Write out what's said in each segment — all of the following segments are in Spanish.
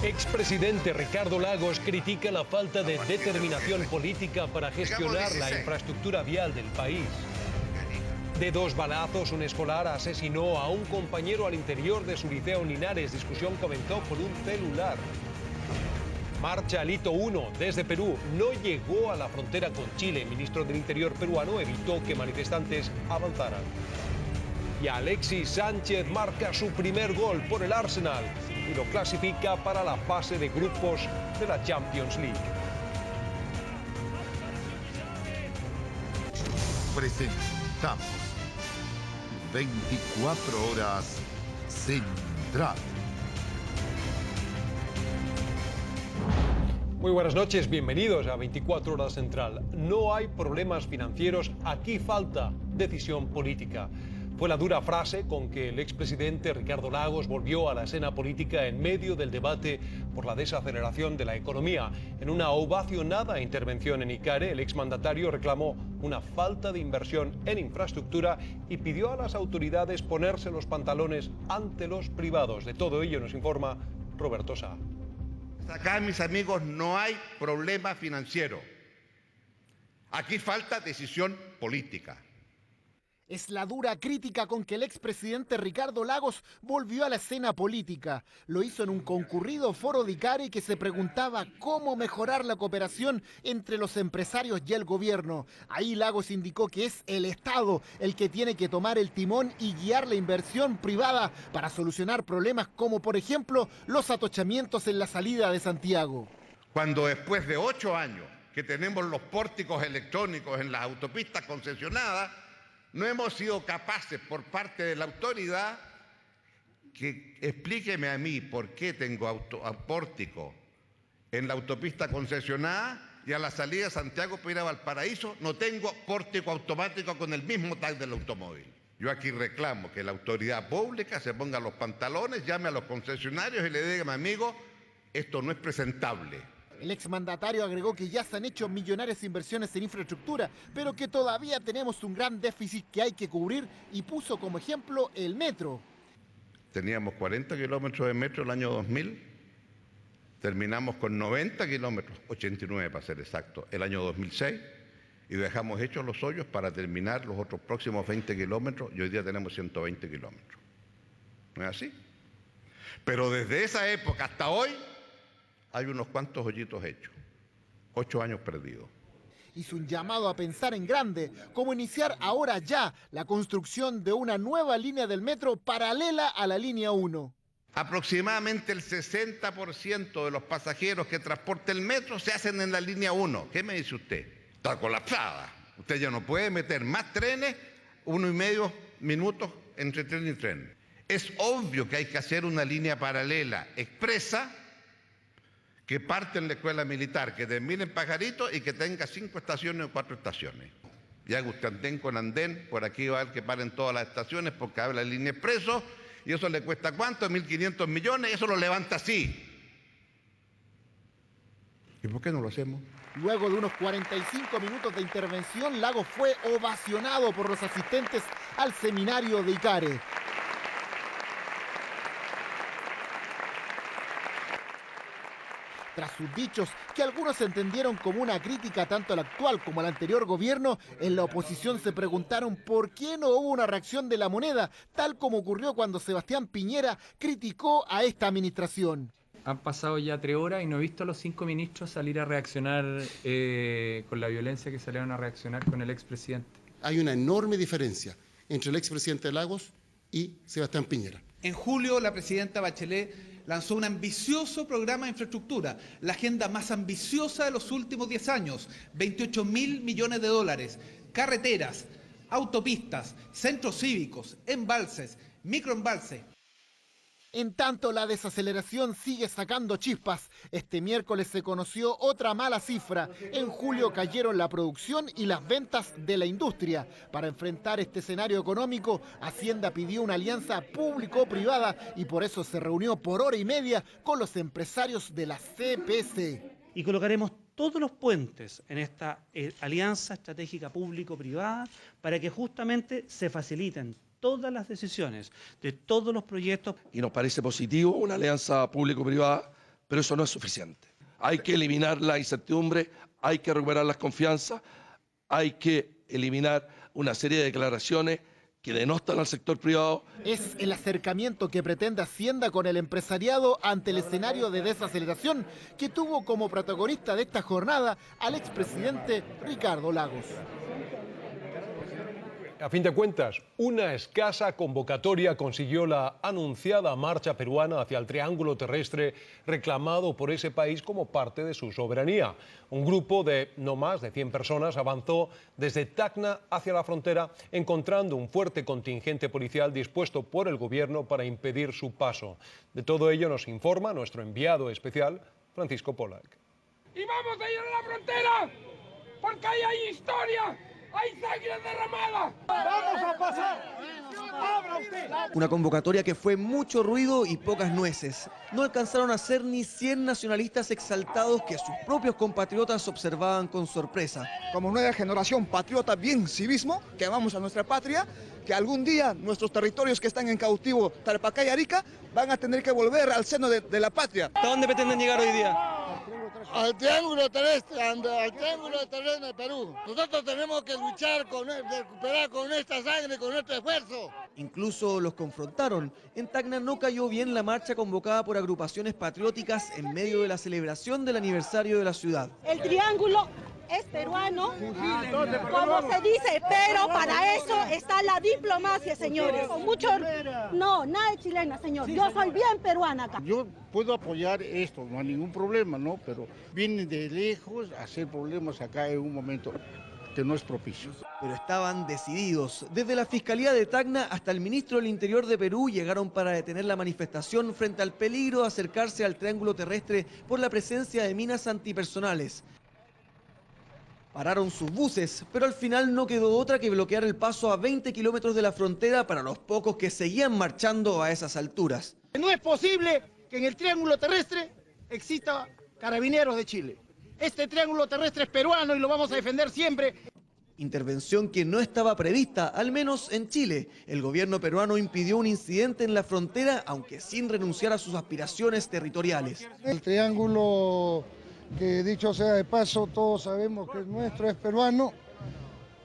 Expresidente Ricardo Lagos critica la falta de determinación política para gestionar la infraestructura vial del país. De dos balazos, un escolar asesinó a un compañero al interior de su liceo en Linares. Discusión comenzó por un celular. Marcha al Hito 1 desde Perú no llegó a la frontera con Chile. El ministro del Interior peruano evitó que manifestantes avanzaran. Y Alexis Sánchez marca su primer gol por el Arsenal y lo clasifica para la fase de grupos de la Champions League. Presentamos 24 horas Central. Muy buenas noches, bienvenidos a 24 horas Central. No hay problemas financieros, aquí falta decisión política. Fue la dura frase con que el expresidente Ricardo Lagos volvió a la escena política en medio del debate por la desaceleración de la economía. En una ovacionada intervención en ICARE, el exmandatario reclamó una falta de inversión en infraestructura y pidió a las autoridades ponerse los pantalones ante los privados. De todo ello nos informa Roberto Sá. Acá, mis amigos, no hay problema financiero. Aquí falta decisión política. Es la dura crítica con que el expresidente Ricardo Lagos volvió a la escena política. Lo hizo en un concurrido foro de ICARE que se preguntaba cómo mejorar la cooperación entre los empresarios y el gobierno. Ahí Lagos indicó que es el Estado el que tiene que tomar el timón y guiar la inversión privada para solucionar problemas como, por ejemplo, los atochamientos en la salida de Santiago. Cuando después de 8 años que tenemos los pórticos electrónicos en las autopistas concesionadas, no hemos sido capaces por parte de la autoridad que explíqueme a mí por qué tengo pórtico en la autopista concesionada y a la salida de Santiago para ir a Valparaíso no tengo pórtico automático con el mismo tag del automóvil. Yo aquí reclamo que la autoridad pública se ponga los pantalones, llame a los concesionarios y le diga, mi amigo, esto no es presentable. El exmandatario agregó que ya se han hecho millonarias inversiones en infraestructura, pero que todavía tenemos un gran déficit que hay que cubrir y puso como ejemplo el metro. Teníamos 40 kilómetros de metro el año 2000, terminamos con 90 kilómetros, 89 para ser exacto, el año 2006, y dejamos hechos los hoyos para terminar los otros próximos 20 kilómetros y hoy día tenemos 120 kilómetros. ¿No es así? Pero desde esa época hasta hoy, hay unos cuantos hoyitos hechos, 8 años perdidos. Hizo un llamado a pensar en grande, como iniciar ahora ya la construcción de una nueva línea del metro paralela a la línea 1. Aproximadamente el 60% de los pasajeros que transporta el metro se hacen en la línea 1. ¿Qué me dice usted? Está colapsada. Usted ya no puede meter más trenes, 1,5 minutos entre tren y tren. Es obvio que hay que hacer una línea paralela expresa que parte en la escuela militar, que termine en Pajarito y que tenga 5 estaciones o 4 estaciones. Y haga usted andén con andén, por aquí va a haber que paren todas las estaciones porque habla la línea expreso, y eso le cuesta ¿cuánto? 1.500 millones, y eso lo levanta así. ¿Y por qué no lo hacemos? Luego de unos 45 minutos de intervención, Lagos fue ovacionado por los asistentes al seminario de ICARE. Tras sus dichos, que algunos entendieron como una crítica tanto al actual como al anterior gobierno, en la oposición se preguntaron por qué no hubo una reacción de la moneda, tal como ocurrió cuando Sebastián Piñera criticó a esta administración. Han pasado ya 3 horas y no he visto a los 5 ministros salir a reaccionar con la violencia que salieron a reaccionar con el expresidente. Hay una enorme diferencia entre el expresidente Lagos y Sebastián Piñera. En julio, la presidenta Bachelet lanzó un ambicioso programa de infraestructura, la agenda más ambiciosa de los últimos 10 años, 28.000 millones de dólares, carreteras, autopistas, centros cívicos, embalses, microembalses. En tanto, la desaceleración sigue sacando chispas. Este miércoles se conoció otra mala cifra. En julio cayeron la producción y las ventas de la industria. Para enfrentar este escenario económico, Hacienda pidió una alianza público-privada y por eso se reunió por hora y media con los empresarios de la CPC. Y colocaremos todos los puentes en esta alianza estratégica público-privada para que justamente se faciliten todas las decisiones, de todos los proyectos. Y nos parece positivo una alianza público-privada, pero eso no es suficiente. Hay que eliminar la incertidumbre, hay que recuperar las confianzas, hay que eliminar una serie de declaraciones que denostan al sector privado. Es el acercamiento que pretende Hacienda con el empresariado ante el escenario de desaceleración que tuvo como protagonista de esta jornada al expresidente Ricardo Lagos. A fin de cuentas, una escasa convocatoria consiguió la anunciada marcha peruana hacia el triángulo terrestre reclamado por ese país como parte de su soberanía. Un grupo de no más de 100 personas avanzó desde Tacna hacia la frontera, encontrando un fuerte contingente policial dispuesto por el gobierno para impedir su paso. De todo ello nos informa nuestro enviado especial, Francisco Pollack. Y vamos a ir a la frontera, porque ahí hay historia. ¡Hay sangre derramada! ¡Vamos a pasar! ¡Abra usted! Una convocatoria que fue mucho ruido y pocas nueces. No alcanzaron a ser ni 100 nacionalistas exaltados que sus propios compatriotas observaban con sorpresa. Como nueva generación patriota, bien civismo, que amamos a nuestra patria, que algún día nuestros territorios que están en cautivo, Tarapacá y Arica, van a tener que volver al seno de la patria. ¿Hasta dónde pretenden llegar hoy día? Al triángulo terrestre de Perú. Nosotros tenemos que luchar, recuperar con nuestra sangre, con nuestro esfuerzo. Incluso los confrontaron. En Tacna no cayó bien la marcha convocada por agrupaciones patrióticas en medio de la celebración del aniversario de la ciudad. El triángulo es peruano, como se dice, pero para eso está la diplomacia, señores. Con mucho... No, nada de chilena, señor. Yo soy bien peruana acá. Yo puedo apoyar esto, no hay ningún problema, ¿no? Pero vienen de lejos a hacer problemas acá en un momento que no es propicio. Pero estaban decididos. Desde la Fiscalía de Tacna hasta el ministro del Interior de Perú llegaron para detener la manifestación frente al peligro de acercarse al triángulo terrestre por la presencia de minas antipersonales. Pararon sus buses, pero al final no quedó otra que bloquear el paso a 20 kilómetros de la frontera para los pocos que seguían marchando a esas alturas. No es posible que en el triángulo terrestre exista carabineros de Chile. Este triángulo terrestre es peruano y lo vamos a defender siempre. Intervención que no estaba prevista, al menos en Chile. El gobierno peruano impidió un incidente en la frontera, aunque sin renunciar a sus aspiraciones territoriales. El triángulo, que dicho sea de paso, todos sabemos que es nuestro, es peruano,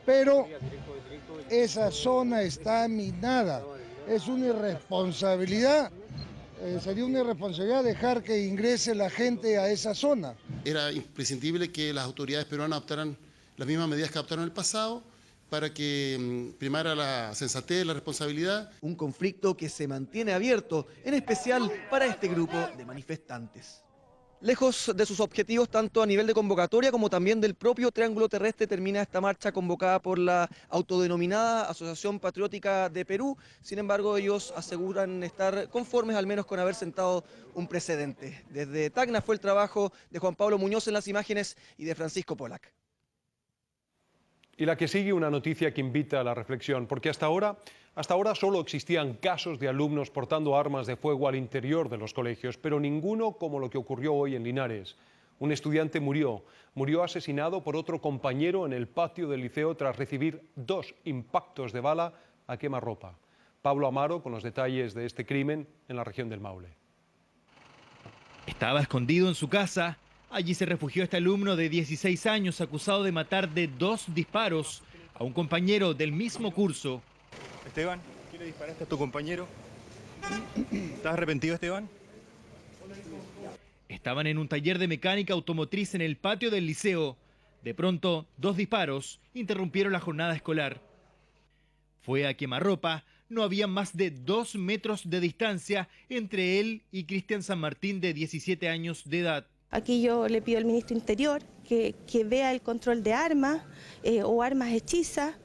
pero esa zona está minada. Es una irresponsabilidad, sería una irresponsabilidad dejar que ingrese la gente a esa zona. Era imprescindible que las autoridades peruanas adoptaran las mismas medidas que adoptaron en el pasado para que primara la sensatez, la responsabilidad. Un conflicto que se mantiene abierto, en especial para este grupo de manifestantes. Lejos de sus objetivos, tanto a nivel de convocatoria como también del propio triángulo terrestre, termina esta marcha convocada por la autodenominada Asociación Patriótica de Perú. Sin embargo, ellos aseguran estar conformes al menos con haber sentado un precedente. Desde Tacna fue el trabajo de Juan Pablo Muñoz en las imágenes y de Francisco Pollack. Y la que sigue, una noticia que invita a la reflexión, porque hasta ahora solo existían casos de alumnos portando armas de fuego al interior de los colegios, pero ninguno como lo que ocurrió hoy en Linares. Un estudiante murió asesinado por otro compañero en el patio del liceo tras recibir 2 impactos de bala a quemarropa. Pablo Amaro con los detalles de este crimen en la región del Maule. Estaba escondido en su casa. Allí se refugió este alumno de 16 años acusado de matar de 2 disparos a un compañero del mismo curso. Esteban, ¿qué le disparaste a tu compañero? ¿Estás arrepentido, Esteban? Estaban en un taller de mecánica automotriz en el patio del liceo. De pronto, 2 disparos interrumpieron la jornada escolar. Fue a quemarropa. No había más de 2 metros de distancia entre él y Cristian San Martín, de 17 años de edad. Aquí yo le pido al ministro Interior que vea el control de armas o armas hechizas,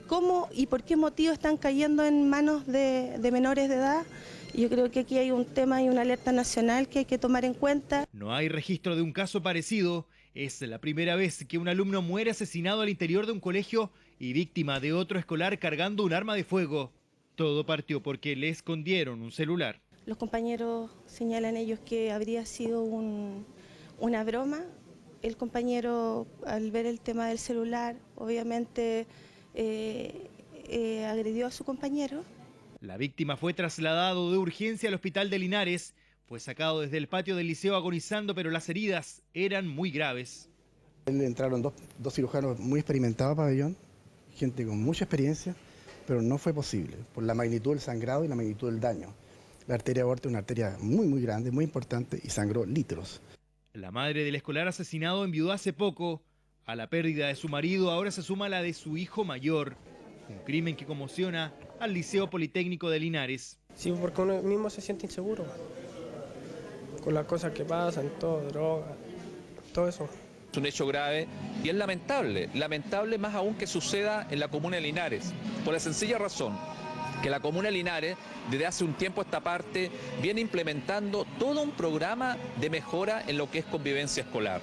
cómo y por qué motivo están cayendo en manos de menores de edad. Yo creo que aquí hay un tema y una alerta nacional que hay que tomar en cuenta. No hay registro de un caso parecido. Es la primera vez que un alumno muere asesinado al interior de un colegio y víctima de otro escolar cargando un arma de fuego. Todo partió porque le escondieron un celular. Los compañeros señalan ellos que habría sido una broma. El compañero, al ver el tema del celular, obviamente agredió a su compañero. La víctima fue trasladado de urgencia al hospital de Linares. Fue sacado desde el patio del liceo agonizando, pero las heridas eran muy graves. Entraron dos cirujanos muy experimentados al pabellón, gente con mucha experiencia, pero no fue posible por la magnitud del sangrado y la magnitud del daño. La arteria aorta es una arteria muy grande, muy importante y sangró litros. La madre del escolar asesinado enviudó hace poco. A la pérdida de su marido ahora se suma la de su hijo mayor. Un crimen que conmociona al Liceo Politécnico de Linares. Sí, porque uno mismo se siente inseguro con las cosas que pasan, todo, droga, todo eso. Es un hecho grave y es lamentable más aún que suceda en la comuna de Linares, por la sencilla razón que la comuna de Linares desde hace un tiempo a esta parte viene implementando todo un programa de mejora en lo que es convivencia escolar.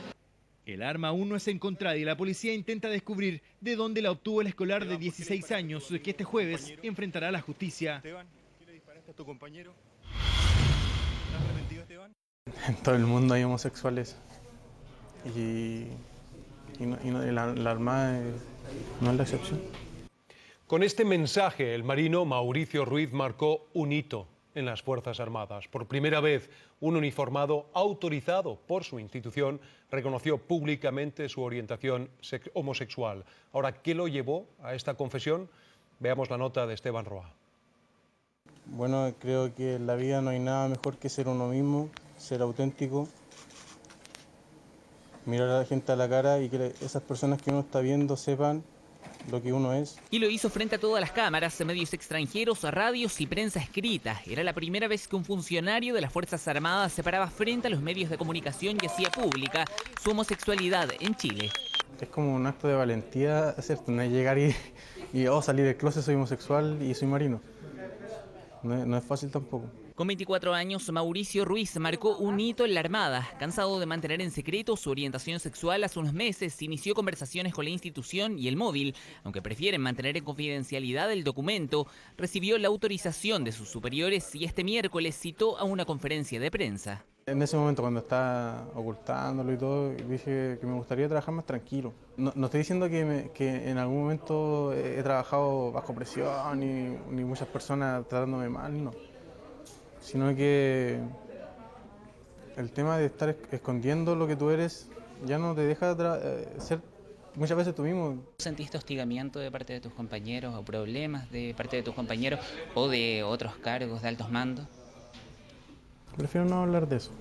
El arma aún no es encontrada y la policía intenta descubrir de dónde la obtuvo el escolar de 16 años que este jueves enfrentará a la justicia. Esteban, ¿qué le disparaste a tu compañero? ¿Estás arrepentido, Esteban? En todo el mundo hay homosexuales y la Armada no es la excepción. Con este mensaje, el marino Mauricio Ruiz marcó un hito en las Fuerzas Armadas. Por primera vez, un uniformado autorizado por su institución reconoció públicamente su orientación homosexual. Ahora, ¿qué lo llevó a esta confesión? Veamos la nota de Esteban Roa. Bueno, creo que en la vida no hay nada mejor que ser uno mismo, ser auténtico, mirar a la gente a la cara y que esas personas que uno está viendo sepan lo que uno es. Y lo hizo frente a todas las cámaras, medios extranjeros, radios y prensa escrita. Era la primera vez que un funcionario de las Fuerzas Armadas se paraba frente a los medios de comunicación y hacía pública su homosexualidad en Chile. Es como un acto de valentía, ¿cierto? No es llegar y salir del closet, soy homosexual y soy marino. No es fácil tampoco. Con 24 años, Mauricio Ruiz marcó un hito en la Armada. Cansado de mantener en secreto su orientación sexual, hace unos meses inició conversaciones con la institución y el móvil. Aunque prefieren mantener en confidencialidad el documento, recibió la autorización de sus superiores y este miércoles citó a una conferencia de prensa. En ese momento, cuando estaba ocultándolo y todo, dije que me gustaría trabajar más tranquilo. No estoy diciendo que en algún momento he trabajado bajo presión ni muchas personas tratándome mal, no. Sino que el tema de estar escondiendo lo que tú eres ya no te deja ser muchas veces tú mismo. ¿Sentiste hostigamiento de parte de tus compañeros o problemas de parte de tus compañeros o de otros cargos de altos mandos? Prefiero no hablar de eso.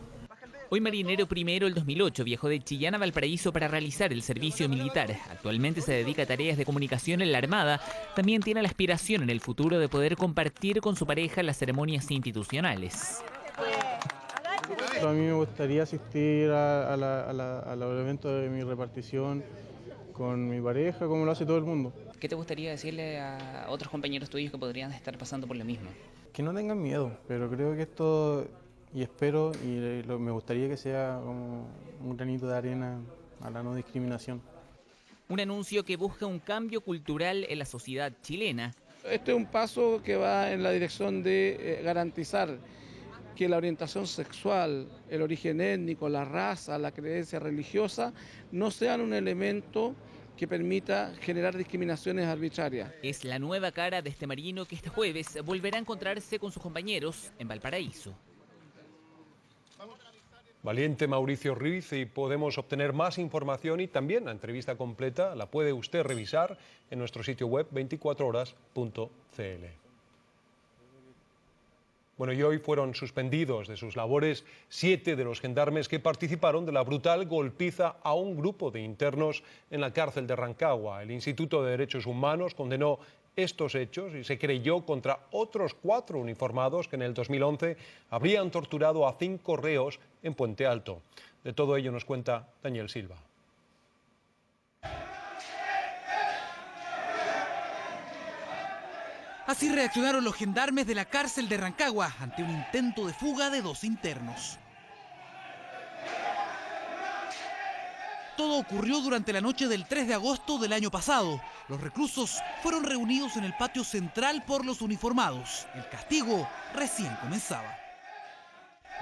Hoy marinero primero, el 2008, viajó de Chillán a Valparaíso para realizar el servicio militar. Actualmente se dedica a tareas de comunicación en la Armada. También tiene la aspiración en el futuro de poder compartir con su pareja las ceremonias institucionales. A mí me gustaría asistir al evento de mi repartición con mi pareja, como lo hace todo el mundo. ¿Qué te gustaría decirle a otros compañeros tuyos que podrían estar pasando por lo mismo? Que no tengan miedo, pero creo que esto... Y espero, me gustaría que sea como un granito de arena a la no discriminación. Un anuncio que busca un cambio cultural en la sociedad chilena. Este es un paso que va en la dirección de garantizar que la orientación sexual, el origen étnico, la raza, la creencia religiosa no sean un elemento que permita generar discriminaciones arbitrarias. Es la nueva cara de este marino que este jueves volverá a encontrarse con sus compañeros en Valparaíso. Valiente Mauricio Ruiz, y podemos obtener más información y también la entrevista completa la puede usted revisar en nuestro sitio web 24horas.cl. Bueno, y hoy fueron suspendidos de sus labores 7 de los gendarmes que participaron de la brutal golpiza a un grupo de internos en la cárcel de Rancagua. El Instituto de Derechos Humanos condenó estos hechos y se querelló contra otros 4 uniformados que en el 2011 habrían torturado a 5 reos en Puente Alto. De todo ello nos cuenta Daniel Silva. Así reaccionaron los gendarmes de la cárcel de Rancagua ante un intento de fuga de 2 internos. Todo ocurrió durante la noche del 3 de agosto del año pasado. Los reclusos fueron reunidos en el patio central por los uniformados. El castigo recién comenzaba.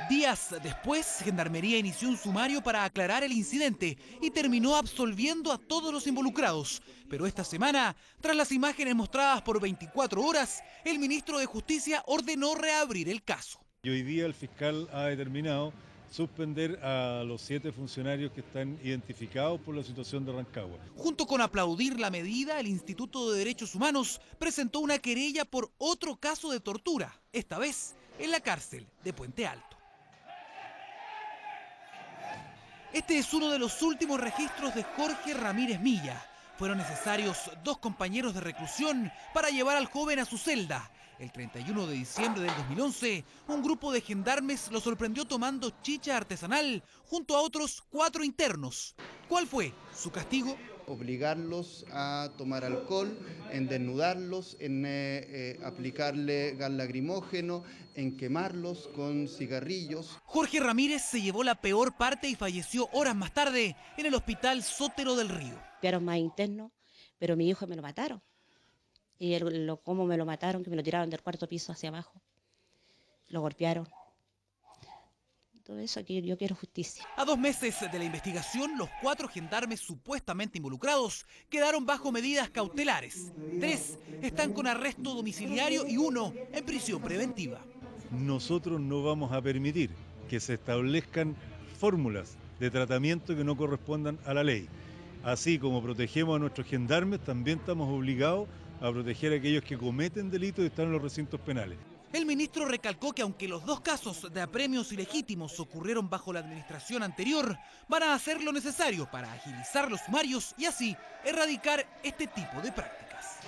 Días después, Gendarmería inició un sumario para aclarar el incidente y terminó absolviendo a todos los involucrados. Pero esta semana, tras las imágenes mostradas por 24 horas, el ministro de Justicia ordenó reabrir el caso. Y hoy día el fiscal ha determinado suspender a los 7 funcionarios que están identificados por la situación de Rancagua. Junto con aplaudir la medida, el Instituto de Derechos Humanos presentó una querella por otro caso de tortura, esta vez en la cárcel de Puente Alto. Este es uno de los últimos registros de Jorge Ramírez Milla. Fueron necesarios 2 compañeros de reclusión para llevar al joven a su celda. El 31 de diciembre del 2011, un grupo de gendarmes lo sorprendió tomando chicha artesanal junto a otros 4 internos. ¿Cuál fue su castigo? Obligarlos a tomar alcohol, en desnudarlos, en aplicarle gas lacrimógeno, en quemarlos con cigarrillos. Jorge Ramírez se llevó la peor parte y falleció horas más tarde en el hospital Sotero del Río. Golpearon más internos, pero mi hijo me lo mataron. Y cómo me lo mataron, que me lo tiraron del 4º piso hacia abajo. Lo golpearon. Todo eso, que yo quiero justicia. A 2 meses de la investigación, los 4 gendarmes supuestamente involucrados quedaron bajo medidas cautelares. 3 están con arresto domiciliario y 1 en prisión preventiva. Nosotros no vamos a permitir que se establezcan fórmulas de tratamiento que no correspondan a la ley. Así como protegemos a nuestros gendarmes, también estamos obligados a proteger a aquellos que cometen delitos y están en los recintos penales. El ministro recalcó que aunque los 2 casos de apremios ilegítimos ocurrieron bajo la administración anterior, van a hacer lo necesario para agilizar los sumarios y así erradicar este tipo de prácticas.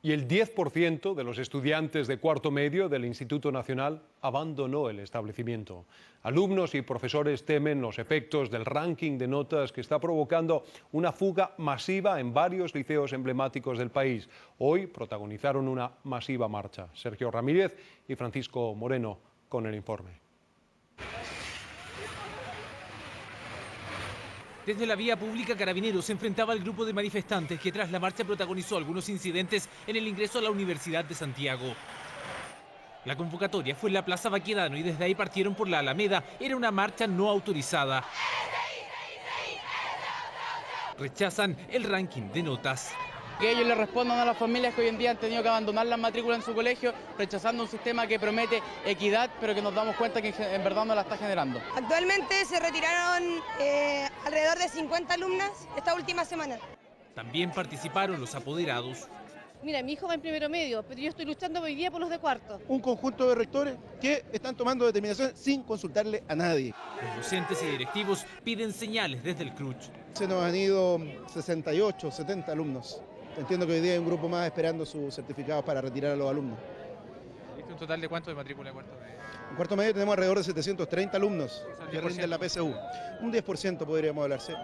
Y el 10% de los estudiantes de cuarto medio del Instituto Nacional abandonó el establecimiento. Alumnos y profesores temen los efectos del ranking de notas que está provocando una fuga masiva en varios liceos emblemáticos del país. Hoy protagonizaron una masiva marcha. Sergio Ramírez y Francisco Moreno con el informe. Desde la vía pública, Carabineros se enfrentaba al grupo de manifestantes que tras la marcha protagonizó algunos incidentes en el ingreso a la Universidad de Santiago. La convocatoria fue en la Plaza Baquedano y desde ahí partieron por la Alameda. Era una marcha no autorizada. Rechazan el ranking de notas. Que ellos le respondan a las familias que hoy en día han tenido que abandonar la matrícula en su colegio, rechazando un sistema que promete equidad, pero que nos damos cuenta que en verdad no la está generando. Actualmente se retiraron alrededor de 50 alumnas esta última semana. También participaron los apoderados. Mira, mi hijo va en primero medio, pero yo estoy luchando hoy día por los de cuarto. Un conjunto de rectores que están tomando determinaciones sin consultarle a nadie. Los docentes y directivos piden señales desde el CRUCH. Se nos han ido 68, 70 alumnos. Entiendo que hoy día hay un grupo más esperando sus certificados para retirar a los alumnos. ¿Es un total de cuánto de matrícula de cuarto medio? En cuarto medio tenemos alrededor de 730 alumnos que rinden la PSU. Un 10% podríamos hablarse.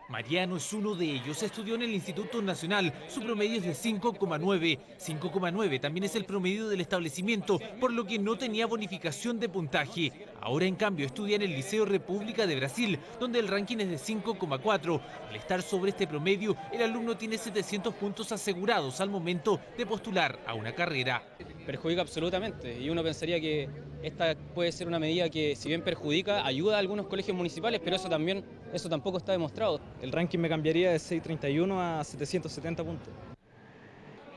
Mariano es uno de ellos, estudió en el Instituto Nacional, su promedio es de 5,9. 5,9 también es el promedio del establecimiento, por lo que no tenía bonificación de puntaje. Ahora en cambio estudia en el Liceo República de Brasil, donde el ranking es de 5,4. Al estar sobre este promedio, el alumno tiene 700 puntos asegurados al momento de postular a una carrera. Perjudica absolutamente, y uno pensaría que esta puede ser una medida que, si bien perjudica, ayuda a algunos colegios municipales, pero eso tampoco está demostrado. El ranking me cambiaría de 631 a 770 puntos.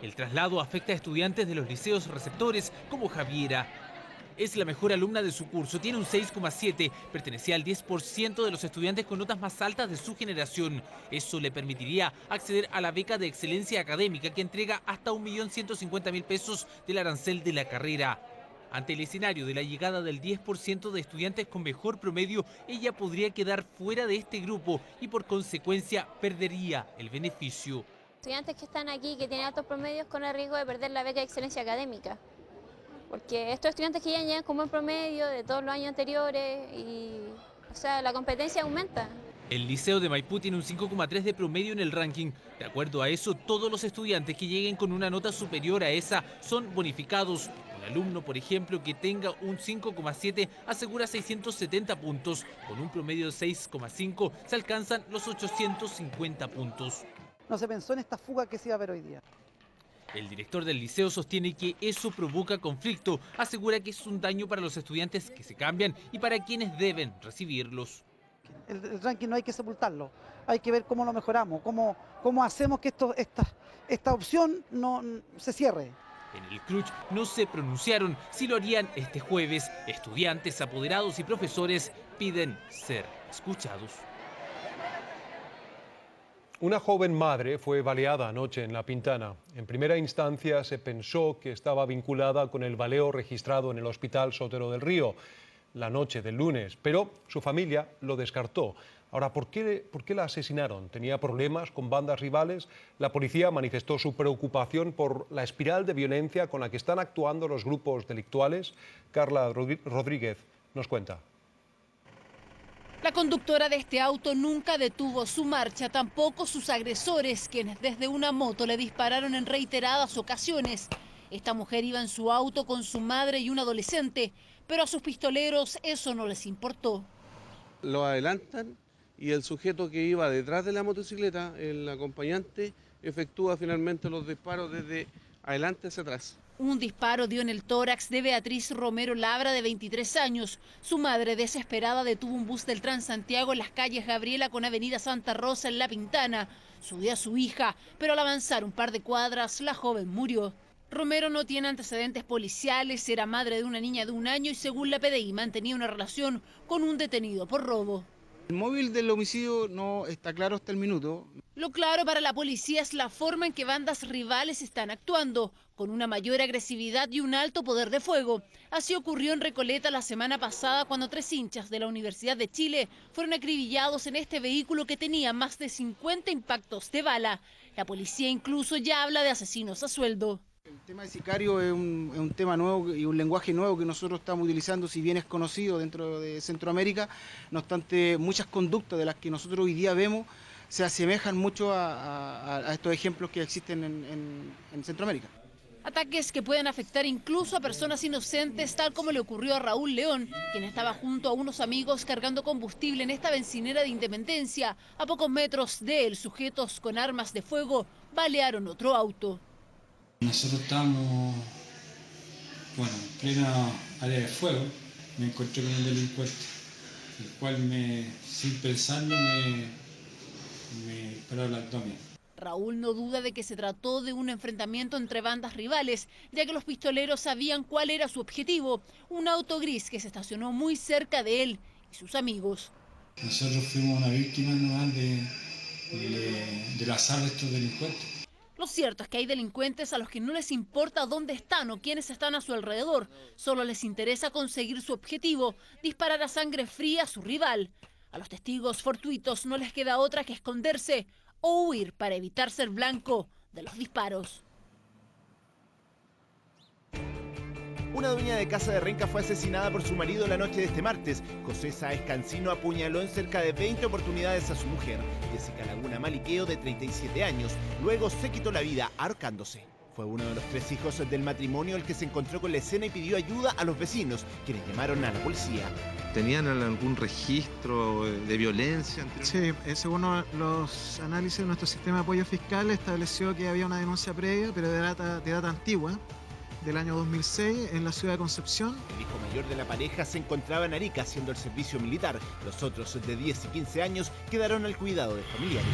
El traslado afecta a estudiantes de los liceos receptores como Javiera. Es la mejor alumna de su curso, tiene un 6,7, pertenecía al 10% de los estudiantes con notas más altas de su generación. Eso le permitiría acceder a la beca de excelencia académica que entrega hasta 1.150.000 pesos del arancel de la carrera. Ante el escenario de la llegada del 10% de estudiantes con mejor promedio, ella podría quedar fuera de este grupo y por consecuencia perdería el beneficio. Estudiantes que están aquí, que tienen altos promedios, con el riesgo de perder la beca de excelencia académica. Porque estos estudiantes que ya llegan con buen promedio de todos los años anteriores y, la competencia aumenta. El Liceo de Maipú tiene un 5,3 de promedio en el ranking. De acuerdo a eso, todos los estudiantes que lleguen con una nota superior a esa son bonificados. El alumno, por ejemplo, que tenga un 5,7 asegura 670 puntos. Con un promedio de 6,5 se alcanzan los 850 puntos. No se pensó en esta fuga que se iba a ver hoy día. El director del liceo sostiene que eso provoca conflicto. Asegura que es un daño para los estudiantes que se cambian y para quienes deben recibirlos. El ranking no hay que sepultarlo, hay que ver cómo lo mejoramos, cómo hacemos que esta opción no se cierre. En el CRUCH no se pronunciaron si lo harían este jueves. Estudiantes, apoderados y profesores piden ser escuchados. Una joven madre fue baleada anoche en La Pintana. En primera instancia se pensó que estaba vinculada con el baleo registrado en el Hospital Sotero del Río la noche del lunes, pero su familia lo descartó. Ahora, ¿por qué la asesinaron? ¿Tenía problemas con bandas rivales? La policía manifestó su preocupación por la espiral de violencia con la que están actuando los grupos delictuales. Carla Rodríguez nos cuenta. La conductora de este auto nunca detuvo su marcha, tampoco sus agresores, quienes desde una moto le dispararon en reiteradas ocasiones. Esta mujer iba en su auto con su madre y un adolescente, pero a sus pistoleros eso no les importó. Lo adelantan y el sujeto que iba detrás de la motocicleta, el acompañante, efectúa finalmente los disparos desde adelante hacia atrás. Un disparo dio en el tórax de Beatriz Romero Labra, de 23 años. Su madre, desesperada, detuvo un bus del Transantiago en las calles Gabriela con Avenida Santa Rosa en La Pintana. Subió a su hija, pero al avanzar un par de cuadras, la joven murió. Romero no tiene antecedentes policiales, era madre de una niña de 1 año y según la PDI mantenía una relación con un detenido por robo. El móvil del homicidio no está claro hasta el minuto. Lo claro para la policía es la forma en que bandas rivales están actuando, con una mayor agresividad y un alto poder de fuego. Así ocurrió en Recoleta la semana pasada cuando 3 hinchas de la Universidad de Chile fueron acribillados en este vehículo que tenía más de 50 impactos de bala. La policía incluso ya habla de asesinos a sueldo. El tema de sicario es un tema nuevo y un lenguaje nuevo que nosotros estamos utilizando, si bien es conocido dentro de Centroamérica. No obstante, muchas conductas de las que nosotros hoy día vemos se asemejan mucho a estos ejemplos que existen en Centroamérica. Ataques que pueden afectar incluso a personas inocentes, tal como le ocurrió a Raúl León, quien estaba junto a unos amigos cargando combustible en esta bencinera de Independencia. A pocos metros de él, sujetos con armas de fuego balearon otro auto. Nosotros estábamos, en plena área de fuego. Me encontré con un delincuente, el cual sin pensarlo me disparó al abdomen. Raúl no duda de que se trató de un enfrentamiento entre bandas rivales, ya que los pistoleros sabían cuál era su objetivo, un auto gris que se estacionó muy cerca de él y sus amigos. Nosotros fuimos una víctima nomás del azar de estos delincuentes. Lo cierto es que hay delincuentes a los que no les importa dónde están o quiénes están a su alrededor. Solo les interesa conseguir su objetivo, disparar a sangre fría a su rival. A los testigos fortuitos no les queda otra que esconderse o huir para evitar ser blanco de los disparos. Una dueña de casa de Renca fue asesinada por su marido la noche de este martes. José Sáez Cancino apuñaló en cerca de 20 oportunidades a su mujer, Jessica Laguna Maliqueo, de 37 años. Luego se quitó la vida ahorcándose. Fue uno de los 3 hijos del matrimonio el que se encontró con la escena y pidió ayuda a los vecinos, quienes llamaron a la policía. ¿Tenían algún registro de violencia? Sí, según los análisis de nuestro sistema de apoyo fiscal estableció que había una denuncia previa, pero de data antigua, del año 2006, en la ciudad de Concepción. El hijo mayor de la pareja se encontraba en Arica haciendo el servicio militar. Los otros, de 10 y 15 años, quedaron al cuidado de familiares.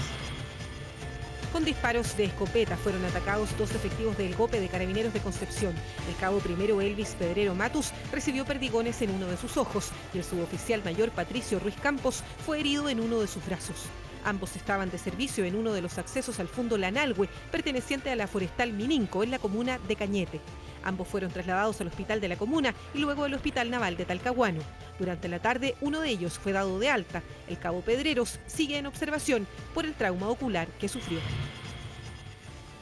Con disparos de escopeta fueron atacados 2 efectivos del GOPE de Carabineros de Concepción. El cabo primero Elvis Pedrero Matus recibió perdigones en uno de sus ojos y el suboficial mayor Patricio Ruiz Campos fue herido en uno de sus brazos. Ambos estaban de servicio en uno de los accesos al fondo Lanalhue, perteneciente a la Forestal Mininco, en la comuna de Cañete. Ambos fueron trasladados al hospital de la comuna y luego al Hospital Naval de Talcahuano. Durante la tarde, uno de ellos fue dado de alta. El cabo Pedreros sigue en observación por el trauma ocular que sufrió.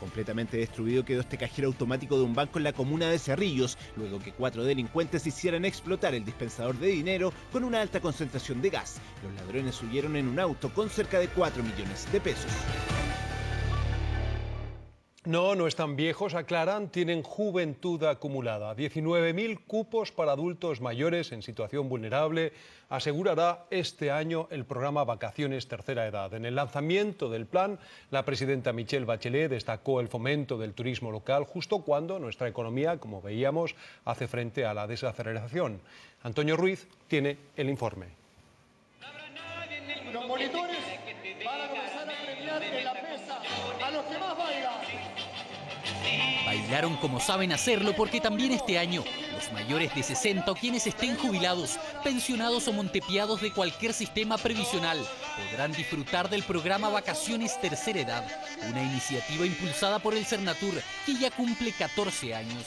Completamente destruido quedó este cajero automático de un banco en la comuna de Cerrillos, luego que 4 delincuentes hicieran explotar el dispensador de dinero con una alta concentración de gas. Los ladrones huyeron en un auto con cerca de 4 millones de pesos. No están viejos, aclaran, tienen juventud acumulada. 19.000 cupos para adultos mayores en situación vulnerable asegurará este año el programa Vacaciones Tercera Edad. En el lanzamiento del plan, la presidenta Michelle Bachelet destacó el fomento del turismo local justo cuando nuestra economía, como veíamos, hace frente a la desaceleración. Antonio Ruiz tiene el informe. Los monitores van a comenzar a premiar en la mesa a los que más bailan. Bailaron como saben hacerlo porque también este año los mayores de 60 o quienes estén jubilados, pensionados o montepiados de cualquier sistema previsional podrán disfrutar del programa Vacaciones Tercera Edad, una iniciativa impulsada por el Cernatur que ya cumple 14 años.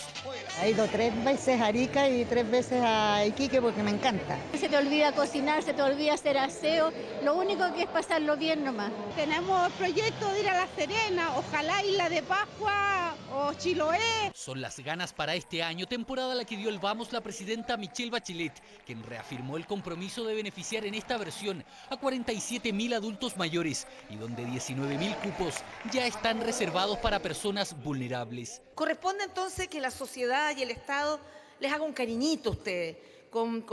He ido 3 veces a Arica y 3 veces a Iquique porque me encanta. Se te olvida cocinar, se te olvida hacer aseo, lo único que es pasarlo bien nomás. Tenemos proyecto de ir a La Serena, ojalá Isla de Pascua o Chiloé. Son las ganas para este año, temporada a la que dio el vamos la presidenta Michelle Bachelet, quien reafirmó el compromiso de beneficiar en esta versión a 47.000 adultos mayores y donde 19.000 cupos ya están reservados para personas vulnerables. Corresponde entonces que la sociedad y el Estado les haga un cariñito a ustedes, con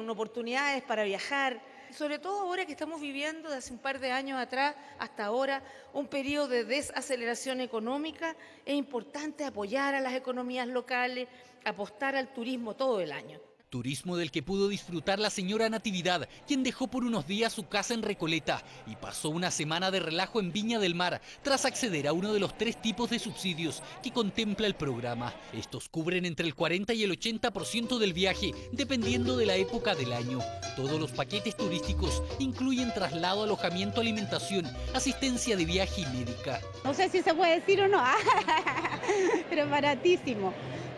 oportunidades para viajar. Sobre todo ahora que estamos viviendo desde hace un par de años atrás hasta ahora un periodo de desaceleración económica, es importante apoyar a las economías locales, apostar al turismo todo el año. Turismo del que pudo disfrutar la señora Natividad, quien dejó por unos días su casa en Recoleta y pasó una semana de relajo en Viña del Mar, tras acceder a uno de los 3 tipos de subsidios que contempla el programa. Estos cubren entre el 40 y el 80% del viaje, dependiendo de la época del año. Todos los paquetes turísticos incluyen traslado, alojamiento, alimentación, asistencia de viaje y médica. No sé si se puede decir o no, pero es baratísimo.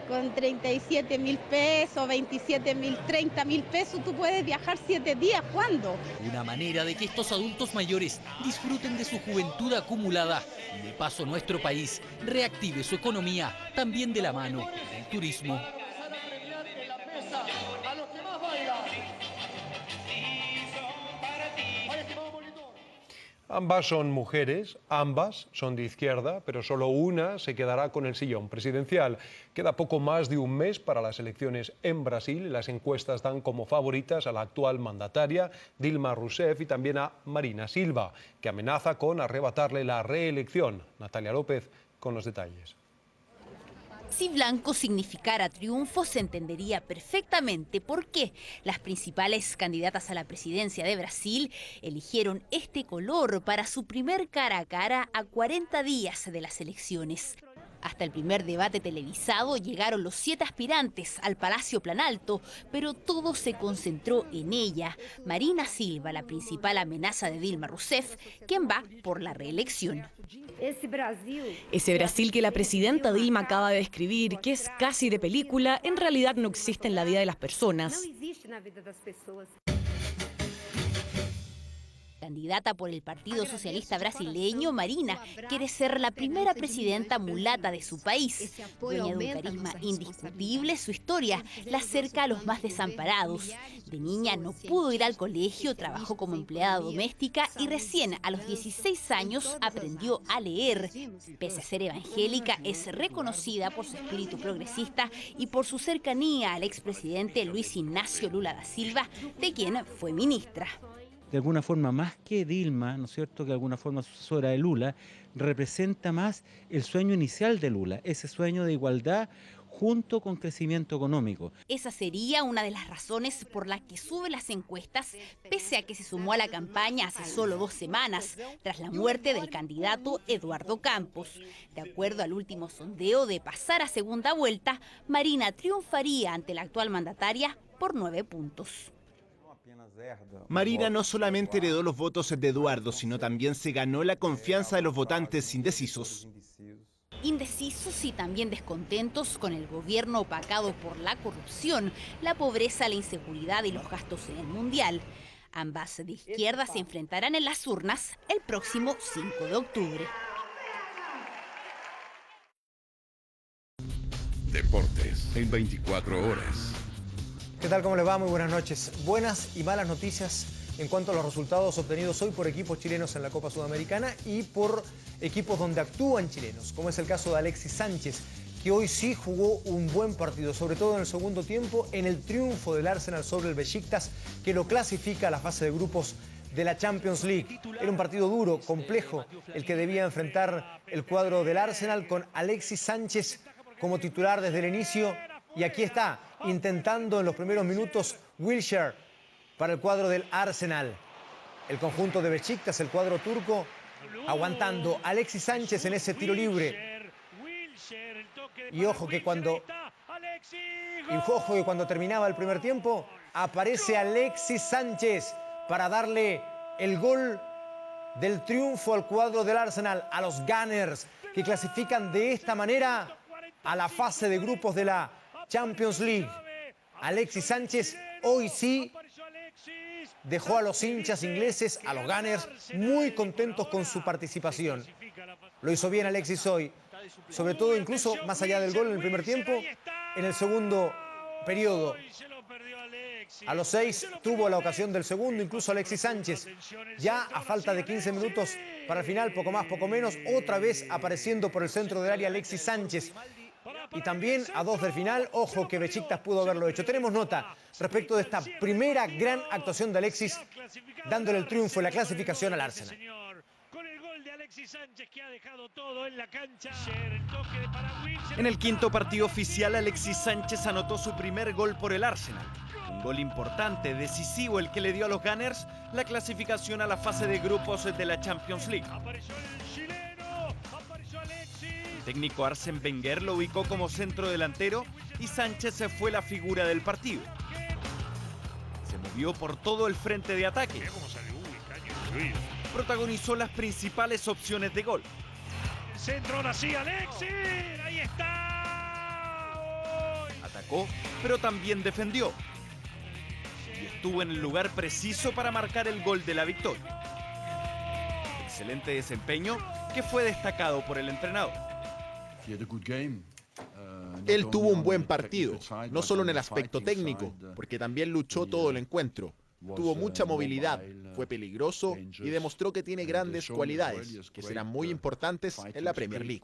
Con 37.000 pesos, 27.000, 30.000 pesos, tú puedes viajar 7 días. ¿Cuándo? Una manera de que estos adultos mayores disfruten de su juventud acumulada y de paso nuestro país reactive su economía también de la mano del turismo. Ambas son mujeres, ambas son de izquierda, pero solo una se quedará con el sillón presidencial. Queda poco más de un mes para las elecciones en Brasil y las encuestas dan como favoritas a la actual mandataria Dilma Rousseff y también a Marina Silva, que amenaza con arrebatarle la reelección. Natalia López con los detalles. Si blanco significara triunfo, se entendería perfectamente por qué las principales candidatas a la presidencia de Brasil eligieron este color para su primer cara a cara a 40 días de las elecciones. Hasta el primer debate televisado llegaron los 7 aspirantes al Palacio Planalto, pero todo se concentró en ella, Marina Silva, la principal amenaza de Dilma Rousseff, quien va por la reelección. Ese Brasil que la presidenta Dilma acaba de describir, que es casi de película, en realidad no existe en la vida de las personas. Candidata por el Partido Socialista Brasileño, Marina quiere ser la primera presidenta mulata de su país. Dueña de un carisma indiscutible, su historia la acerca a los más desamparados. De niña no pudo ir al colegio, trabajó como empleada doméstica y recién a los 16 años aprendió a leer. Pese a ser evangélica, es reconocida por su espíritu progresista y por su cercanía al expresidente Luis Ignacio Lula da Silva, de quien fue ministra. De alguna forma, más que Dilma, ¿no es cierto?, que de alguna forma sucesora de Lula, representa más el sueño inicial de Lula, ese sueño de igualdad junto con crecimiento económico. Esa sería una de las razones por las que sube las encuestas, pese a que se sumó a la campaña hace solo 2 semanas, tras la muerte del candidato Eduardo Campos. De acuerdo al último sondeo, de pasar a segunda vuelta, Marina triunfaría ante la actual mandataria por 9 puntos. Marina no solamente heredó los votos de Eduardo, sino también se ganó la confianza de los votantes indecisos. Indecisos y también descontentos con el gobierno opacado por la corrupción, la pobreza, la inseguridad y los gastos en el mundial. Ambas de izquierda se enfrentarán en las urnas el próximo 5 de octubre. Deportes en 24 horas. ¿Qué tal? ¿Cómo le va? Muy buenas noches. Buenas y malas noticias en cuanto a los resultados obtenidos hoy por equipos chilenos en la Copa Sudamericana y por equipos donde actúan chilenos, como es el caso de Alexis Sánchez, que hoy sí jugó un buen partido, sobre todo en el segundo tiempo, en el triunfo del Arsenal sobre el Beşiktaş, que lo clasifica a la fase de grupos de la Champions League. Era un partido duro, complejo, el que debía enfrentar el cuadro del Arsenal con Alexis Sánchez como titular desde el inicio. Y aquí está, intentando en los primeros minutos Wilshere para el cuadro del Arsenal. El conjunto de Beşiktaş, el cuadro turco, aguantando. Alexis Sánchez en ese tiro libre. Y ojo que cuando terminaba el primer tiempo, aparece Alexis Sánchez para darle el gol del triunfo al cuadro del Arsenal, a los Gunners, que clasifican de esta manera a la fase de grupos de la Champions League. Alexis Sánchez hoy sí dejó a los hinchas ingleses, a los Gunners, muy contentos con su participación. Lo hizo bien Alexis hoy, sobre todo incluso más allá del gol en el primer tiempo, en el segundo periodo. A los 6 tuvo la ocasión del segundo, incluso Alexis Sánchez. Ya a falta de 15 minutos para el final, poco más, poco menos, otra vez apareciendo por el centro del área Alexis Sánchez. Y también a 2 del final, ojo que Beşiktaş pudo haberlo hecho. Tenemos nota respecto de esta primera gran actuación de Alexis, dándole el triunfo y la clasificación al Arsenal. En el quinto partido oficial, Alexis Sánchez anotó su primer gol por el Arsenal. Un gol importante, decisivo, el que le dio a los Gunners la clasificación a la fase de grupos de la Champions League. El técnico Arsène Wenger lo ubicó como centro delantero y Sánchez fue la figura del partido. Se movió por todo el frente de ataque. Protagonizó las principales opciones de gol. Centro ahora sí, Alexis, ahí está. Atacó, pero también defendió. Y estuvo en el lugar preciso para marcar el gol de la victoria. Excelente desempeño que fue destacado por el entrenador. Él tuvo un buen partido, no solo en el aspecto técnico, porque también luchó todo el encuentro. Tuvo mucha movilidad, fue peligroso y demostró que tiene grandes cualidades, que serán muy importantes en la Premier League.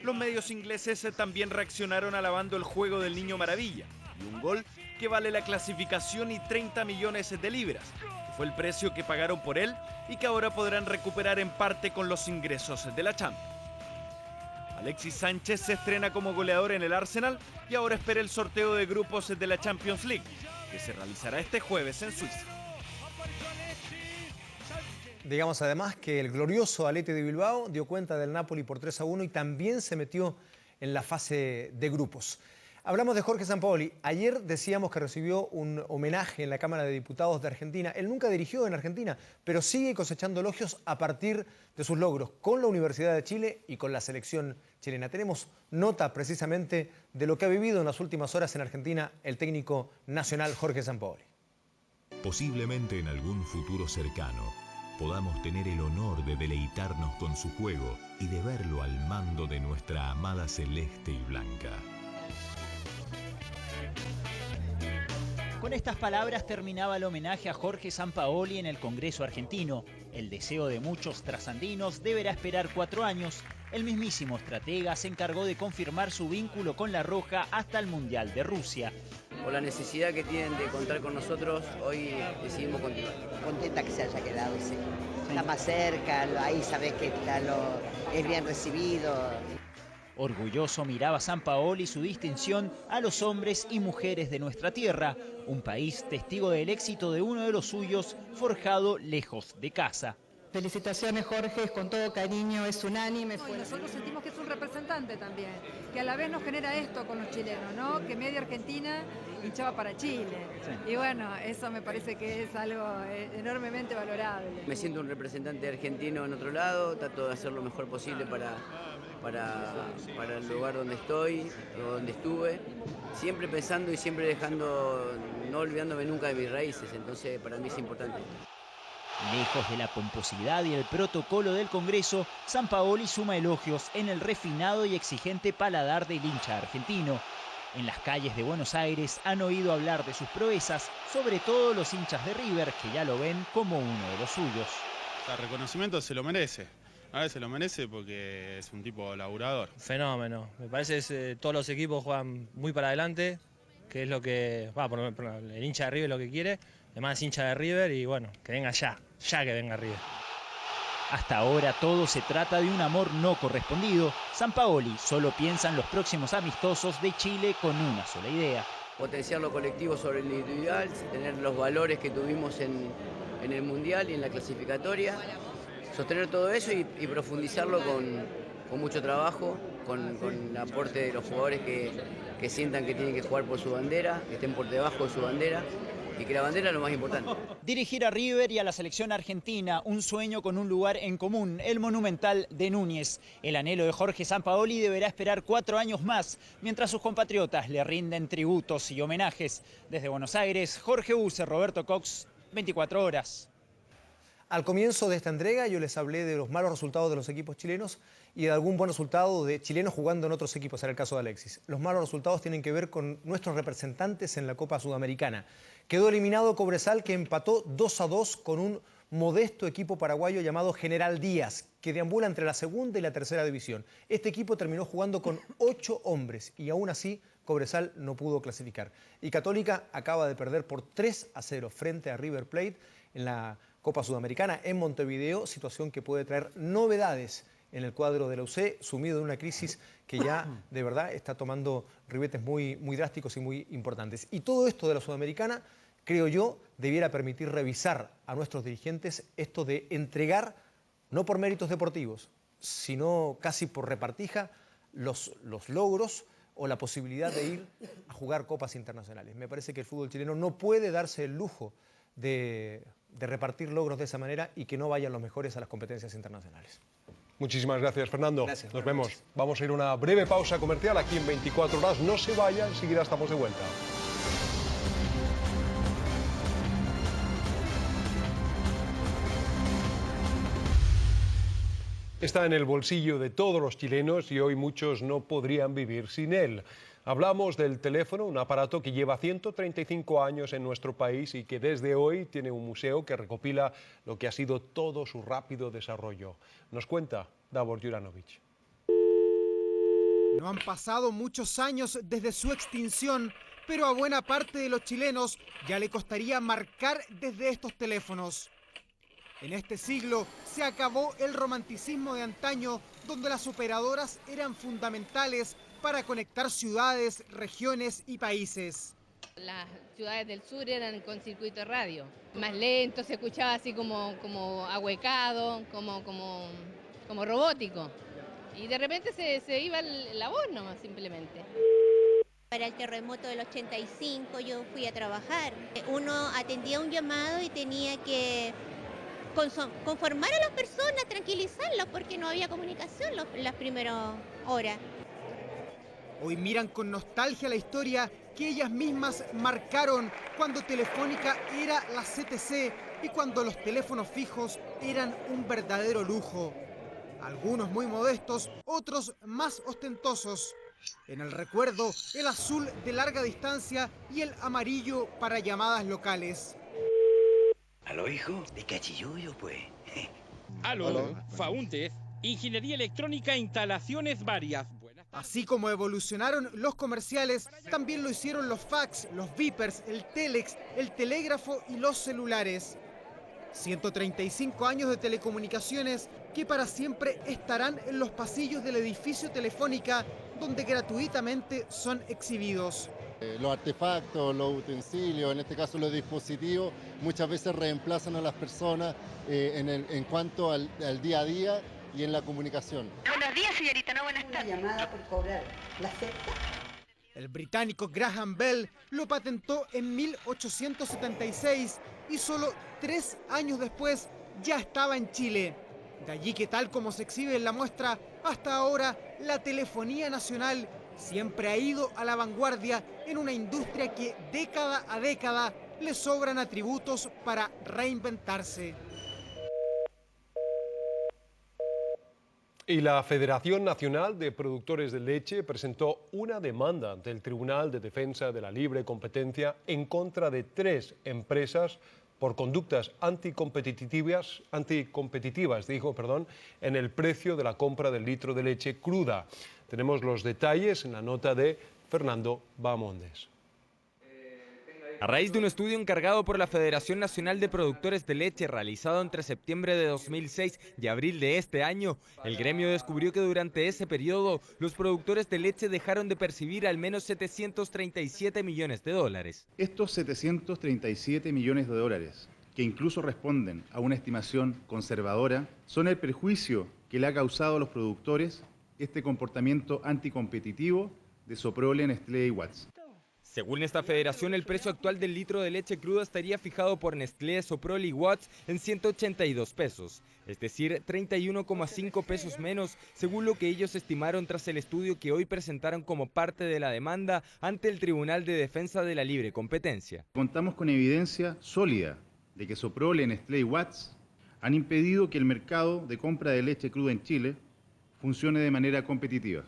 Los medios ingleses también reaccionaron alabando el juego del Niño Maravilla y un gol que vale la clasificación y 30 millones de libras, que fue el precio que pagaron por él y que ahora podrán recuperar en parte con los ingresos de la Champions. Alexis Sánchez se estrena como goleador en el Arsenal y ahora espera el sorteo de grupos de la Champions League, que se realizará este jueves en Suiza. Digamos además que el glorioso Athletic de Bilbao dio cuenta del Napoli por 3-1 y también se metió en la fase de grupos. Hablamos de Jorge Sampaoli. Ayer decíamos que recibió un homenaje en la Cámara de Diputados de Argentina. Él nunca dirigió en Argentina, pero sigue cosechando elogios a partir de sus logros con la Universidad de Chile y con la selección chilena. Tenemos nota precisamente de lo que ha vivido en las últimas horas en Argentina el técnico nacional Jorge Sampaoli. Posiblemente en algún futuro cercano podamos tener el honor de deleitarnos con su juego y de verlo al mando de nuestra amada celeste y blanca. Con estas palabras terminaba el homenaje a Jorge Sampaoli en el Congreso argentino. El deseo de muchos trasandinos deberá esperar 4 años. El mismísimo estratega se encargó de confirmar su vínculo con La Roja hasta el Mundial de Rusia. Por la necesidad que tienen de contar con nosotros, hoy decidimos continuar. Contenta que se haya quedado, sí. Está más cerca, ahí sabes que es bien recibido. Orgulloso miraba Sampaoli su distinción a los hombres y mujeres de nuestra tierra, un país testigo del éxito de uno de los suyos, forjado lejos de casa. Felicitaciones, Jorge, con todo cariño, es unánime. Nosotros sentimos que es un representante también, que a la vez nos genera esto con los chilenos, ¿no? Que media Argentina hinchaba para Chile. Sí. Y bueno, eso me parece que es algo enormemente valorable. Me siento un representante argentino en otro lado, trato de hacer lo mejor posible para el lugar donde estoy o donde estuve, siempre pensando y siempre dejando, no olvidándome nunca de mis raíces, entonces para mí es importante. Lejos de la pomposidad y el protocolo del Congreso, Sampaoli suma elogios en el refinado y exigente paladar del hincha argentino. En las calles de Buenos Aires han oído hablar de sus proezas, sobre todo los hinchas de River, que ya lo ven como uno de los suyos. El reconocimiento se lo merece. A ver, se lo merece porque es un tipo laburador. Fenómeno. Me parece que todos los equipos juegan muy para adelante, que es lo que, el hincha de River lo que quiere. Además es hincha de River y bueno, que venga ya que venga River. Hasta ahora todo se trata de un amor no correspondido. Sampaoli solo piensa en los próximos amistosos de Chile con una sola idea. Potenciar lo colectivo sobre lo individual, tener los valores que tuvimos en el Mundial y en la clasificatoria, sostener todo eso y profundizarlo con mucho trabajo, con el aporte de los jugadores que sientan que tienen que jugar por su bandera, que estén por debajo de su bandera. Y que la bandera es lo más importante. Dirigir a River y a la selección argentina, un sueño con un lugar en común, el Monumental de Núñez. El anhelo de Jorge Sampaoli deberá esperar 4 años más, mientras sus compatriotas le rinden tributos y homenajes. Desde Buenos Aires, Jorge Use, Roberto Cox, 24 horas. Al comienzo de esta entrega yo les hablé de los malos resultados de los equipos chilenos y de algún buen resultado de chilenos jugando en otros equipos, era el caso de Alexis. Los malos resultados tienen que ver con nuestros representantes en la Copa Sudamericana. Quedó eliminado Cobresal, que empató 2-2 con un modesto equipo paraguayo llamado General Díaz, que deambula entre la segunda y la tercera división. Este equipo terminó jugando con 8 hombres y aún así Cobresal no pudo clasificar. Y Católica acaba de perder por 3-0 frente a River Plate en la Copa Sudamericana en Montevideo, situación que puede traer novedades en el cuadro de la UC, sumido en una crisis que ya de verdad está tomando ribetes muy drásticos y muy importantes. Y todo esto de la Sudamericana, creo yo, debiera permitir revisar a nuestros dirigentes esto de entregar, no por méritos deportivos, sino casi por repartija, los logros o la posibilidad de ir a jugar copas internacionales. Me parece que el fútbol chileno no puede darse el lujo de repartir logros de esa manera y que no vayan los mejores a las competencias internacionales. Muchísimas gracias, Fernando. Gracias. Nos vemos. Vamos a ir a una breve pausa comercial aquí en 24 horas. No se vayan, enseguida estamos de vuelta. Está en el bolsillo de todos los chilenos y hoy muchos no podrían vivir sin él. Hablamos del teléfono, un aparato que lleva 135 años en nuestro país y que desde hoy tiene un museo que recopila lo que ha sido todo su rápido desarrollo. Nos cuenta Davor Juranovic. No han pasado muchos años desde su extinción, pero a buena parte de los chilenos ya le costaría marcar desde estos teléfonos. En este siglo se acabó el romanticismo de antaño, donde las operadoras eran fundamentales para conectar ciudades, regiones y países. Las ciudades del sur eran con circuito radio, más lento, se escuchaba así como ahuecado, como robótico. Y de repente se iba la voz nomás, simplemente. Para el terremoto del 85 yo fui a trabajar. Uno atendía un llamado y tenía que conformar a las personas, tranquilizarlas, porque no había comunicación las primeras horas. Hoy miran con nostalgia la historia que ellas mismas marcaron cuando Telefónica era la CTC y cuando los teléfonos fijos eran un verdadero lujo. Algunos muy modestos, otros más ostentosos. En el recuerdo, el azul de larga distancia y el amarillo para llamadas locales. ¿Aló, hijo? De Cachilluyo, pues. Aló, Faúndez, Ingeniería Electrónica, instalaciones varias. Así como evolucionaron los comerciales, también lo hicieron los fax, los beepers, el telex, el telégrafo y los celulares. 135 años de telecomunicaciones que para siempre estarán en los pasillos del edificio Telefónica, donde gratuitamente son exhibidos. Los artefactos, los utensilios, en este caso los dispositivos, muchas veces reemplazan a las personas en cuanto al día a día y en la comunicación. Buenos días, señorita, no, buenas tardes. Una llamada por cobrar. ¿La acepta? El británico Graham Bell lo patentó en 1876 y solo 3 años después ya estaba en Chile. De allí que, tal como se exhibe en la muestra, hasta ahora la telefonía nacional siempre ha ido a la vanguardia en una industria que década a década le sobran atributos para reinventarse. Y la Federación Nacional de Productores de Leche presentó una demanda ante el Tribunal de Defensa de la Libre Competencia en contra de 3 empresas por conductas anticompetitivas, en el precio de la compra del litro de leche cruda. Tenemos los detalles en la nota de Fernando Bahamondes. A raíz de un estudio encargado por la Federación Nacional de Productores de Leche realizado entre septiembre de 2006 y abril de este año, el gremio descubrió que durante ese periodo los productores de leche dejaron de percibir al menos 737 millones de dólares. Estos 737 millones de dólares, que incluso responden a una estimación conservadora, son el perjuicio que le ha causado a los productores este comportamiento anticompetitivo de Soprole, Nestlé y Watts. Según esta federación, el precio actual del litro de leche cruda estaría fijado por Nestlé, Soprole y Watts en 182 pesos, es decir, 31,5 pesos menos, según lo que ellos estimaron tras el estudio que hoy presentaron como parte de la demanda ante el Tribunal de Defensa de la Libre Competencia. Contamos con evidencia sólida de que Soprole, Nestlé y Watts han impedido que el mercado de compra de leche cruda en Chile funcione de manera competitiva.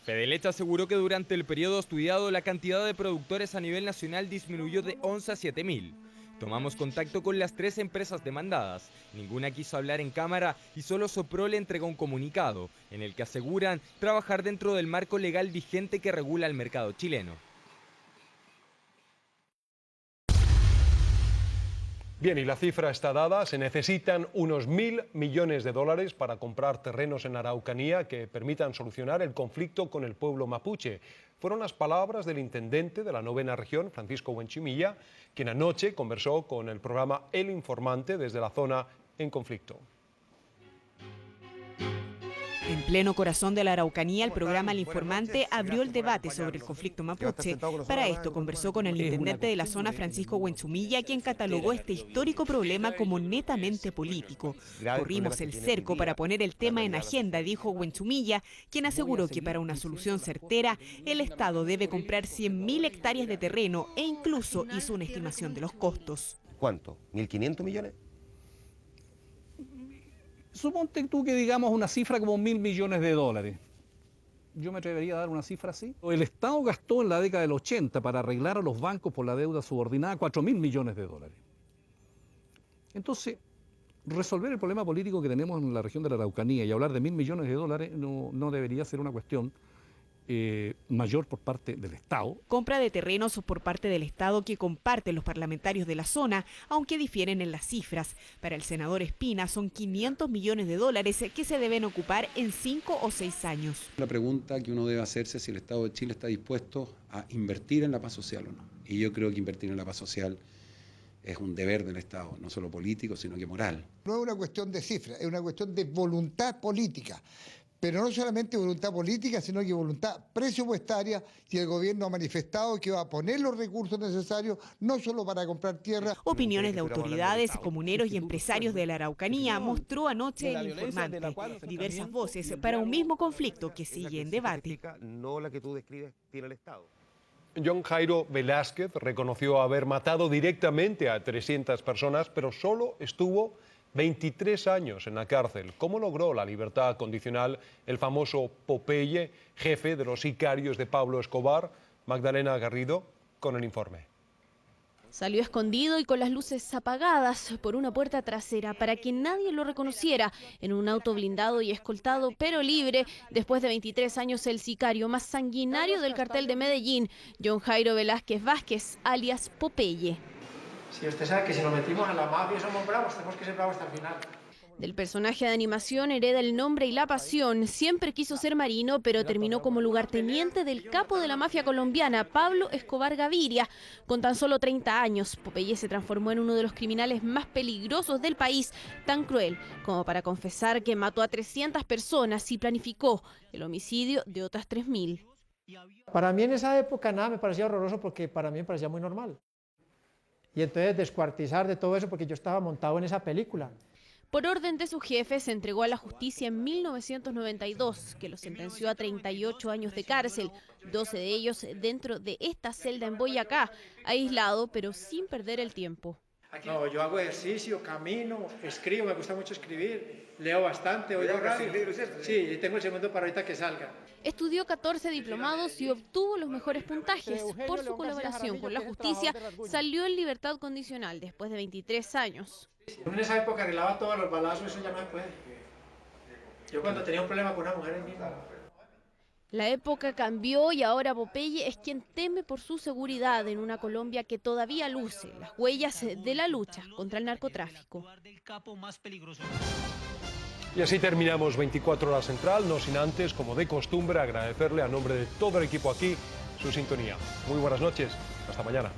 Fedeleche aseguró que durante el periodo estudiado la cantidad de productores a nivel nacional disminuyó de 11 a 7.000. Tomamos contacto con las 3 empresas demandadas. Ninguna quiso hablar en cámara y solo Soprole entregó un comunicado en el que aseguran trabajar dentro del marco legal vigente que regula el mercado chileno. Bien, y la cifra está dada, se necesitan unos 1.000 millones de dólares para comprar terrenos en la Araucanía que permitan solucionar el conflicto con el pueblo mapuche. Fueron las palabras del intendente de la 9ª región, Francisco Huenchimilla, quien anoche conversó con el programa El Informante desde la zona en conflicto. En pleno corazón de la Araucanía, el programa El Informante abrió el debate sobre el conflicto mapuche. Para esto conversó con el intendente de la zona, Francisco Huenchimilla, quien catalogó este histórico problema como netamente político. Corrimos el cerco para poner el tema en agenda, dijo Huenchimilla, quien aseguró que para una solución certera, el Estado debe comprar 100.000 hectáreas de terreno e incluso hizo una estimación de los costos. ¿Cuánto? ¿1.500 millones? Suponte tú que digamos una cifra como 1.000 millones de dólares. Yo me atrevería a dar una cifra así. El Estado gastó en la década del 80 para arreglar a los bancos por la deuda subordinada 4.000 millones de dólares. Entonces, resolver el problema político que tenemos en la región de la Araucanía y hablar de 1.000 millones de dólares no debería ser una cuestión mayor por parte del Estado. Compra de terrenos por parte del Estado que comparten los parlamentarios de la zona, aunque difieren en las cifras. Para el senador Espina son 500 millones de dólares que se deben ocupar en 5 o 6 años. La pregunta que uno debe hacerse es si el Estado de Chile está dispuesto a invertir en la paz social o no. Y yo creo que invertir en la paz social es un deber del Estado, no solo político, sino que moral. No es una cuestión de cifras, es una cuestión de voluntad política. Pero no solamente voluntad política, sino que voluntad presupuestaria, y el gobierno ha manifestado que va a poner los recursos necesarios, no solo para comprar tierra. Opiniones de autoridades, comuneros y empresarios de la Araucanía mostró anoche El Informante. Diversas voces para un mismo conflicto que sigue en debate. No la que tú describes tiene el Estado. John Jairo Velázquez reconoció haber matado directamente a 300 personas, pero solo estuvo 23 años en la cárcel. ¿Cómo logró la libertad condicional el famoso Popeye, jefe de los sicarios de Pablo Escobar? Magdalena Garrido con el informe. Salió escondido y con las luces apagadas por una puerta trasera para que nadie lo reconociera, en un auto blindado y escoltado pero libre. Después de 23 años, el sicario más sanguinario del cartel de Medellín, John Jairo Velázquez Vázquez, alias Popeye. Si usted sabe que si nos metimos a la mafia somos bravos, tenemos que ser bravos hasta el final. Del personaje de animación hereda el nombre y la pasión. Siempre quiso ser marino, pero terminó como lugarteniente del capo de la mafia colombiana, Pablo Escobar Gaviria. Con tan solo 30 años, Popeye se transformó en uno de los criminales más peligrosos del país, tan cruel como para confesar que mató a 300 personas y planificó el homicidio de otras 3.000. Para mí en esa época nada me parecía horroroso porque para mí me parecía muy normal. Y entonces descuartizar de todo eso porque yo estaba montado en esa película. Por orden de su jefe, se entregó a la justicia en 1992, que lo sentenció a 38 años de cárcel, 12 de ellos dentro de esta celda en Boyacá, aislado pero sin perder el tiempo. No, yo hago ejercicio, camino, escribo, me gusta mucho escribir, leo bastante, oigo radio. Sí, y tengo el segundo para ahorita que salga. Estudió 14 diplomados y obtuvo los mejores puntajes. Por su colaboración con la justicia, salió en libertad condicional después de 23 años. Uno en esa época arreglaba todos los balazos, eso ya no se puede. Yo cuando tenía un problema con una mujer misma. La época cambió y ahora Popeye es quien teme por su seguridad en una Colombia que todavía luce las huellas de la lucha contra el narcotráfico. Y así terminamos 24 Horas Central, no sin antes, como de costumbre, agradecerle a nombre de todo el equipo aquí su sintonía. Muy buenas noches, hasta mañana.